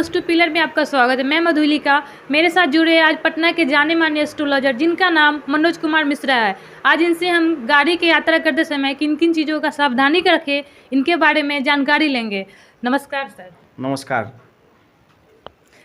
Post to pillar में आपका स्वागत है। मैं मधुलिका, मेरे साथ जुड़े आज पटना के जाने माने एस्ट्रोलॉजर जिनका नाम मनोज कुमार मिश्रा है। आज इनसे हम गाड़ी की यात्रा करते समय किन किन चीज़ों का सावधानी रखें इनके बारे में जानकारी लेंगे। नमस्कार सर। नमस्कार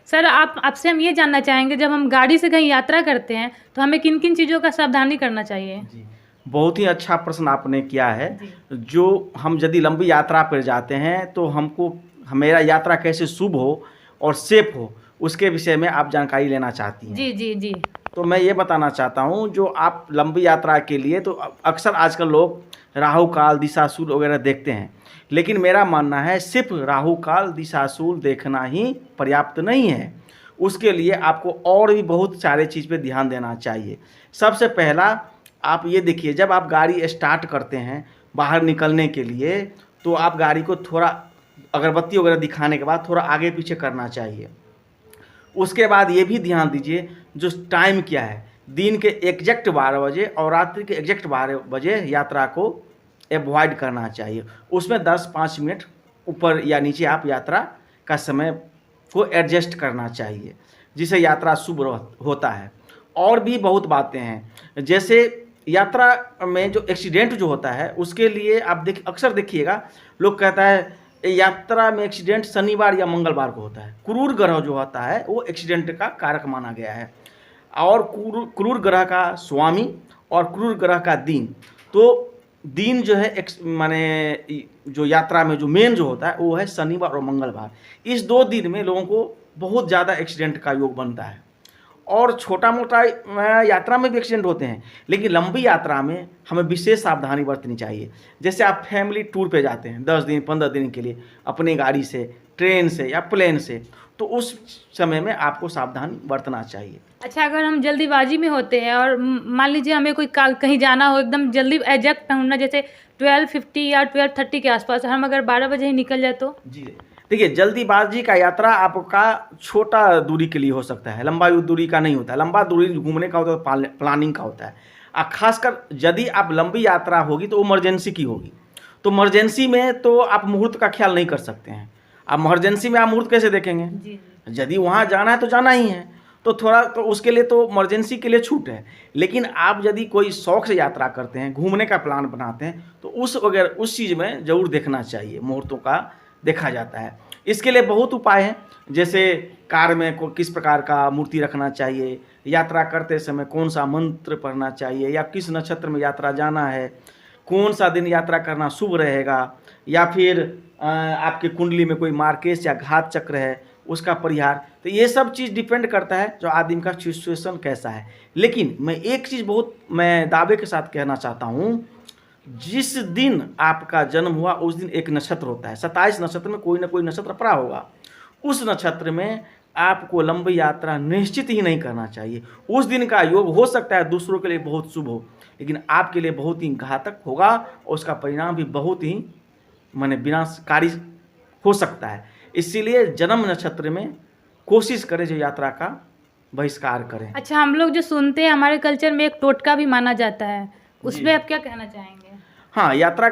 सर, आपसे हम ये जानना चाहेंगे, जब हम गाड़ी से कहीं यात्रा करते हैं तो हमें किन किन चीज़ों का सावधानी करना चाहिए। जी, बहुत ही अच्छा प्रश्न आपने किया है। जो हम यदि लंबी यात्रा पर जाते हैं तो हमको मेरा यात्रा कैसे शुभ हो और सेफ हो उसके विषय में आप जानकारी लेना चाहती हैं। जी जी जी। तो मैं ये बताना चाहता हूँ, जो आप लंबी यात्रा के लिए तो अक्सर आजकल लोग राहु काल दिशाशूल वगैरह देखते हैं, लेकिन मेरा मानना है सिर्फ राहु काल दिशाशूल देखना ही पर्याप्त नहीं है। उसके लिए आपको और भी बहुत सारे चीज़ पे ध्यान देना चाहिए। सबसे पहला आप ये देखिए, जब आप गाड़ी स्टार्ट करते हैं बाहर निकलने के लिए तो आप गाड़ी को थोड़ा अगरबत्ती वगैरह दिखाने के बाद थोड़ा आगे पीछे करना चाहिए। उसके बाद ये भी ध्यान दीजिए जो टाइम क्या है, दिन के एग्जैक्ट 12 बजे और रात्रि के एग्जैक्ट 12 बजे यात्रा को एवॉइड करना चाहिए। उसमें 10-5 मिनट ऊपर या नीचे आप यात्रा का समय को एडजस्ट करना चाहिए, जिससे यात्रा शुभ होता है। और भी बहुत बातें हैं, जैसे यात्रा में जो एक्सीडेंट जो होता है उसके लिए आप अक्सर देखिएगा लोग कहता है यात्रा में एक्सीडेंट शनिवार या मंगलवार को होता है। क्रूर ग्रह जो होता है वो एक्सीडेंट का कारक माना गया है, और क्रूर ग्रह का स्वामी और क्रूर ग्रह का दिन, तो दिन जो है माने जो यात्रा में जो मेन जो होता है वो है शनिवार और मंगलवार। इस 2 दिन में लोगों को बहुत ज़्यादा एक्सीडेंट का योग बनता है, और छोटा मोटा यात्रा में भी एक्सीडेंट होते हैं, लेकिन लंबी यात्रा में हमें विशेष सावधानी बरतनी चाहिए। जैसे आप फैमिली टूर पे जाते हैं 10 दिन 15 दिन के लिए अपनी गाड़ी से, ट्रेन से या प्लेन से, तो उस समय में आपको सावधानी बरतना चाहिए। अच्छा, अगर हम जल्दीबाजी में होते हैं और मान लीजिए हमें कोई कहीं जाना हो, एकदम जल्दी एग्जैक्ट पहुंचना, जैसे 12:50 या 12:30 के आसपास, हम अगर 12 बजे ही निकल जाए तो? जी देखिए, जल्दीबाजी का यात्रा आपका छोटा दूरी के लिए हो सकता है, लंबा दूरी का नहीं होता है। लंबा दूरी घूमने का होता है, प्लानिंग का होता है। खासकर यदि आप लंबी यात्रा होगी तो इमरजेंसी की होगी, तो इमरजेंसी में तो आप मुहूर्त का ख्याल नहीं कर सकते हैं। आप इमरजेंसी में आप मुहूर्त कैसे देखेंगे? जी। यदि वहाँ जाना है तो जाना ही है, तो थोड़ा तो उसके लिए तो इमरजेंसी के लिए छूट है। लेकिन आप यदि कोई शौक से यात्रा करते हैं, घूमने का प्लान बनाते हैं, तो उस चीज़ में ज़रूर देखना चाहिए, मुहूर्तों का देखा जाता है। इसके लिए बहुत उपाय हैं, जैसे कार में किस प्रकार का मूर्ति रखना चाहिए, यात्रा करते समय कौन सा मंत्र पढ़ना चाहिए, या किस नक्षत्र में यात्रा जाना है, कौन सा दिन यात्रा करना शुभ रहेगा, या फिर आपकी कुंडली में कोई मार्केश या घात चक्र है उसका परिहार। तो ये सब चीज़ डिपेंड करता है जो आदमी का सिचुएशन कैसा है। लेकिन मैं एक चीज़ मैं दावे के साथ कहना चाहता हूँ, जिस दिन आपका जन्म हुआ उस दिन एक नक्षत्र होता है, 27 नक्षत्र में कोई ना कोई नक्षत्र पड़ा होगा। उस नक्षत्र में आपको लंबी यात्रा निश्चित ही नहीं करना चाहिए। उस दिन का योग हो सकता है दूसरों के लिए बहुत शुभ हो, लेकिन आपके लिए बहुत ही घातक होगा, और उसका परिणाम भी बहुत ही विनाशकारी हो सकता है। इसीलिए जन्म नक्षत्र में कोशिश करें जो यात्रा का बहिष्कार करें। अच्छा, हम लोग जो सुनते हैं हमारे कल्चर में एक टोटका भी माना जाता है, उसमें आप क्या कहना चाहेंगे? हाँ, यात्रा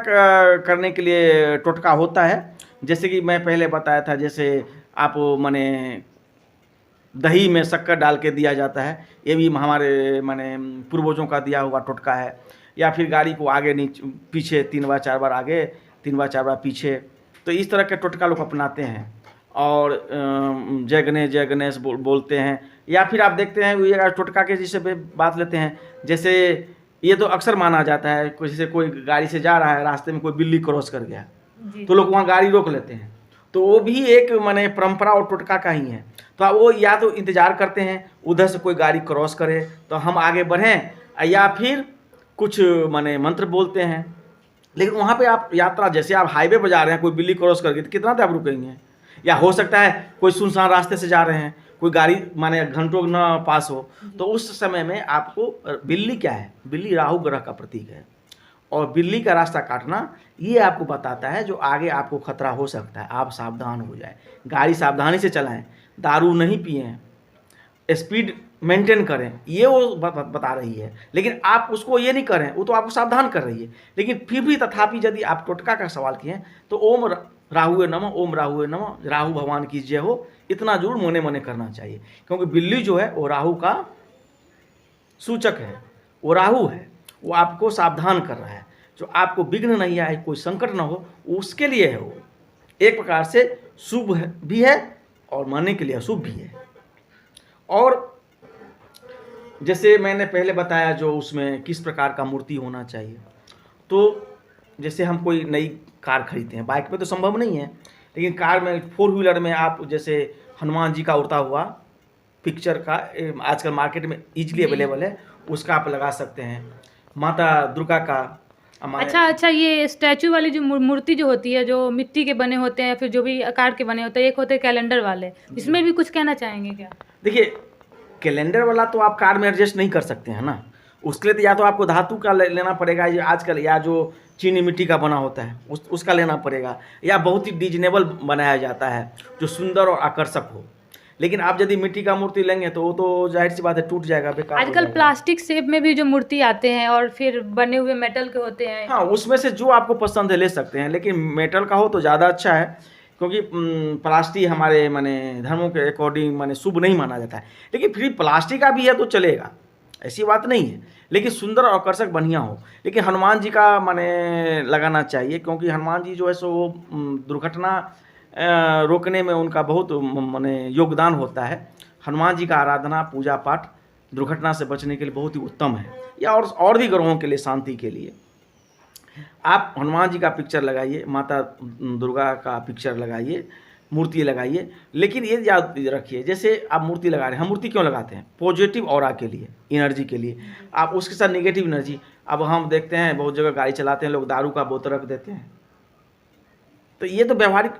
करने के लिए टोटका होता है। जैसे कि मैं पहले बताया था, जैसे आप दही में शक्कर डाल के दिया जाता है, ये भी हमारे पूर्वजों का दिया हुआ टोटका है। या फिर गाड़ी को आगे नीचे पीछे 3 बार 4 बार आगे, 3 बार 4 बार पीछे, तो इस तरह के टोटका लोग अपनाते हैं। और जय गणेश बोलते हैं। या फिर आप देखते हैं ये टोटका के जिसे बात लेते हैं, जैसे ये तो अक्सर माना जाता है, जैसे कोई गाड़ी से जा रहा है, रास्ते में कोई बिल्ली क्रॉस कर गया तो लोग वहाँ गाड़ी रोक लेते हैं, तो वो भी एक परंपरा और टोटका का ही है। तो वो या तो इंतज़ार करते हैं उधर से कोई गाड़ी क्रॉस करे तो हम आगे बढ़ें, या फिर कुछ मंत्र बोलते हैं। लेकिन वहाँ पे आप यात्रा, जैसे आप हाईवे पर जा रहे हैं, कोई बिल्ली क्रॉस कर गई तो कितना देर आप रुकेंगे? या हो सकता है कोई सुनसान रास्ते से जा रहे हैं, कोई गाड़ी घंटों न पास हो, तो उस समय में आपको बिल्ली क्या है? बिल्ली राहु ग्रह का प्रतीक है, और बिल्ली का रास्ता काटना ये आपको बताता है जो आगे आपको खतरा हो सकता है। आप सावधान हो जाए, गाड़ी सावधानी से चलाएं, दारू नहीं पिएं, स्पीड मेंटेन करें, ये वो बता रही है। लेकिन आप उसको ये नहीं करें, वो तो आपको सावधान कर रही है। लेकिन फिर भी तथापि यदि आप टोटका का सवाल किए तो ओम राहुए नमः, ओम राहुए नमः, राहु भगवान की जय हो, इतना जरूर मने मने करना चाहिए। क्योंकि बिल्ली जो है वो राहु का सूचक है, वो राहु है, वो आपको सावधान कर रहा है, जो आपको विघ्न नहीं आए, कोई संकट ना हो, उसके लिए है वो। एक प्रकार से शुभ भी है और मानने के लिए अशुभ भी है। और जैसे मैंने पहले बताया जो उसमें किस प्रकार का मूर्ति होना चाहिए, तो जैसे हम कोई नई कार खरीदते हैं, बाइक पे तो संभव नहीं है, लेकिन कार में 4 व्हीलर में आप जैसे हनुमान जी का उड़ता हुआ पिक्चर का आजकल मार्केट में इजीली अवेलेबल है, उसका आप लगा सकते हैं। माता दुर्गा का हमारे अच्छा, ये स्टैचू वाली जो मूर्ति जो होती है, जो मिट्टी के बने होते हैं, फिर जो भी आकार के बने होते हैं, एक होते हैं कैलेंडर वाले, इसमें भी कुछ कहना चाहेंगे क्या? देखिए, कैलेंडर वाला तो आप कार में एडजस्ट नहीं कर सकते हैं ना, उसके लिए तो या तो आपको धातु का लेना पड़ेगा, ये आजकल, या जो चीनी मिट्टी का बना होता है उसका लेना पड़ेगा, या बहुत ही डिजाइनेबल बनाया जाता है जो सुंदर और आकर्षक हो। लेकिन आप यदि मिट्टी का मूर्ति लेंगे तो वो तो जाहिर सी बात है टूट जाएगा, बेकार हो आजकल जाएगा। प्लास्टिक शेप में भी जो मूर्ति आते हैं और फिर बने हुए मेटल के होते हैं। हाँ, उसमें से जो आपको पसंद है ले सकते हैं, लेकिन मेटल का हो तो ज़्यादा अच्छा है, क्योंकि प्लास्टिक हमारे माने धर्मों के अकॉर्डिंग माने शुभ नहीं माना जाता है। लेकिन फिर प्लास्टिक का भी है तो चलेगा, ऐसी बात नहीं है, लेकिन सुंदर और आकर्षक बढ़िया हो। लेकिन हनुमान जी का माने लगाना चाहिए, क्योंकि हनुमान जी जो है सो दुर्घटना रोकने में उनका बहुत माने योगदान होता है। हनुमान जी का आराधना, पूजा पाठ दुर्घटना से बचने के लिए बहुत ही उत्तम है, या और भी ग्रहों के लिए, शांति के लिए। आप हनुमान जी का पिक्चर लगाइए, माता दुर्गा का पिक्चर लगाइए, मूर्ति लगाइए, लेकिन ये याद रखिए, जैसे आप मूर्ति लगा रहे हैं, हम मूर्ति क्यों लगाते हैं? पॉजिटिव ऑरा के लिए, एनर्जी के लिए। आप उसके साथ नेगेटिव एनर्जी, अब हम देखते हैं बहुत जगह गाड़ी चलाते हैं लोग दारू का बोतल रख देते हैं, तो ये तो व्यवहारिक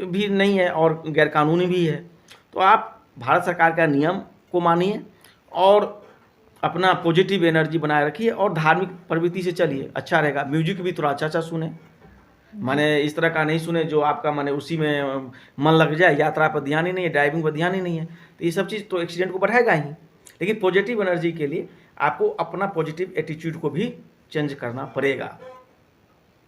भी नहीं है और गैरकानूनी भी है। तो आप भारत सरकार का नियम को मानिए और अपना पॉजिटिव एनर्जी बनाए रखिए और धार्मिक प्रवृत्ति से चलिए, अच्छा रहेगा। म्यूजिक भी थोड़ा अच्छा सुने, माने इस तरह का नहीं सुने जो आपका माने उसी में मन लग जाए, यात्रा पर ध्यान ही नहीं है, ड्राइविंग पर ध्यान ही नहीं है, तो ये सब चीज़ तो एक्सीडेंट को बढ़ाएगा ही। लेकिन पॉजिटिव एनर्जी के लिए आपको अपना पॉजिटिव एटीट्यूड को भी चेंज करना पड़ेगा।